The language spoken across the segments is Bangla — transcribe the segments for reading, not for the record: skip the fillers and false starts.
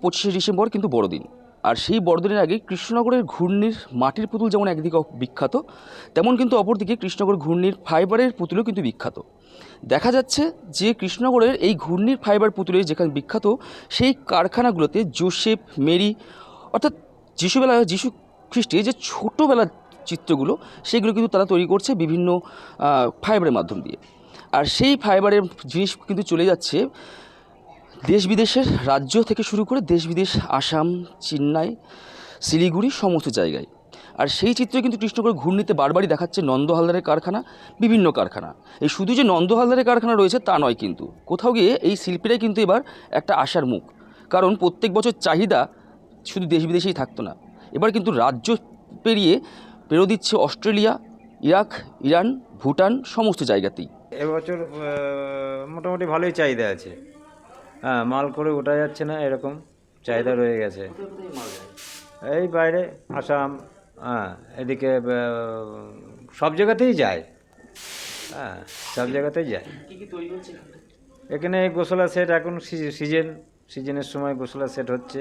25শে ডিসেম্বর কিন্তু বড়দিন। আর সেই বড়দিনের আগে কৃষ্ণনগরের ঘূর্ণির মাটির পুতুল যেমন একদিকে বিখ্যাত, তেমন কিন্তু অপরদিকে কৃষ্ণনগর ঘূর্ণির ফাইবারের পুতুলও কিন্তু বিখ্যাত। দেখা যাচ্ছে যে কৃষ্ণনগরের এই ঘূর্ণির ফাইবার পুতুলের যেখানে বিখ্যাত, সেই কারখানাগুলোতে জোসেফ, মেরি অর্থাৎ যিশু খ্রিস্টের যে ছোটোবেলার চিত্রগুলো, সেগুলো কিন্তু তারা তৈরি করছে বিভিন্ন ফাইবারের মাধ্যম দিয়ে। আর সেই ফাইবারের জিনিস কিন্তু চলে যাচ্ছে দেশ বিদেশের রাজ্য থেকে শুরু করে দেশ বিদেশ, আসাম, চেন্নাই, শিলিগুড়ি সমস্ত জায়গায়। আর সেই চিত্র কিন্তু কৃষ্ণনগর ঘূর্ণিতে বারবারই দেখাচ্ছে নন্দ হালদারের কারখানা, বিভিন্ন কারখানা। এই শুধু যে নন্দ হালদারের কারখানা রয়েছে তা নয়, কিন্তু কোথাও গিয়ে এই শিল্পীরাই কিন্তু এবার একটা আশার মুখ। কারণ প্রত্যেক বছর চাহিদা শুধু দেশ বিদেশেই থাকতো না, এবার কিন্তু রাজ্য পেরিয়ে দিচ্ছে অস্ট্রেলিয়া, ইরাক, ইরান, ভুটান সমস্ত জায়গাতেই। এবছর মোটামুটি ভালোই চাহিদা আছে। হ্যাঁ, মাল করে ওঠা যাচ্ছে না, এরকম চাহিদা রয়ে গেছে। এই বাইরে আসাম, হ্যাঁ, এদিকে সব জায়গাতেই যায়। হ্যাঁ, সব জায়গাতেই যায়। এখানে গোসলা সেট এখন সিজনের সময় গোসলা সেট হচ্ছে।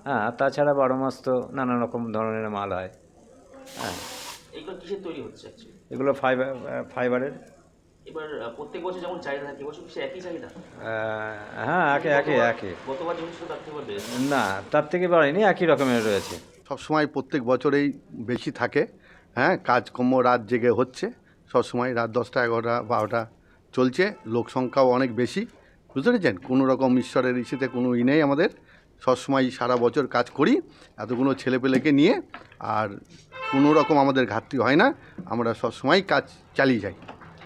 হ্যাঁ, তাছাড়া 12 মাস তো নানা রকম ধরনের মাল হয়। হ্যাঁ, এগুলো কিসের তৈরি হচ্ছে? এগুলো ফাইবারের। এবার প্রত্যেক বছর যেমন চাহিদা থাকে, এবছর কি একই চাহিদা? হ্যাঁ, একই। গতবার যেমন ছিল তার থেকে বেশি? না, তার থেকে বাড়েনি, একই রকমের রয়েছে। সবসময় প্রত্যেক বছরেই বেশি থাকে। হ্যাঁ, কাজকর্ম রাত জেগে হচ্ছে, সবসময় রাত 10টা, 11টা, 12টা চলছে। লোক সংখ্যাও অনেক বেশি, বুঝতে পেরেছেন। কোনো রকম ঈশ্বরের ইস্যুতে কোনো নেই আমাদের। সবসময় সারা বছর কাজ করি এতগুলো ছেলেপেলেকে নিয়ে, আর কোনো রকম আমাদের ঘাটতি হয় না। আমরা সবসময় কাজ চালিয়ে যাই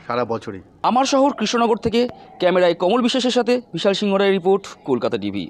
সারা বছরই। আমার শহর কৃষ্ণনগর থেকে ক্যামেরায় কমল বিশ্বাসের সাথে বিশাল সিংহ রায়ের রিপোর্ট, কলকাতা টিভি।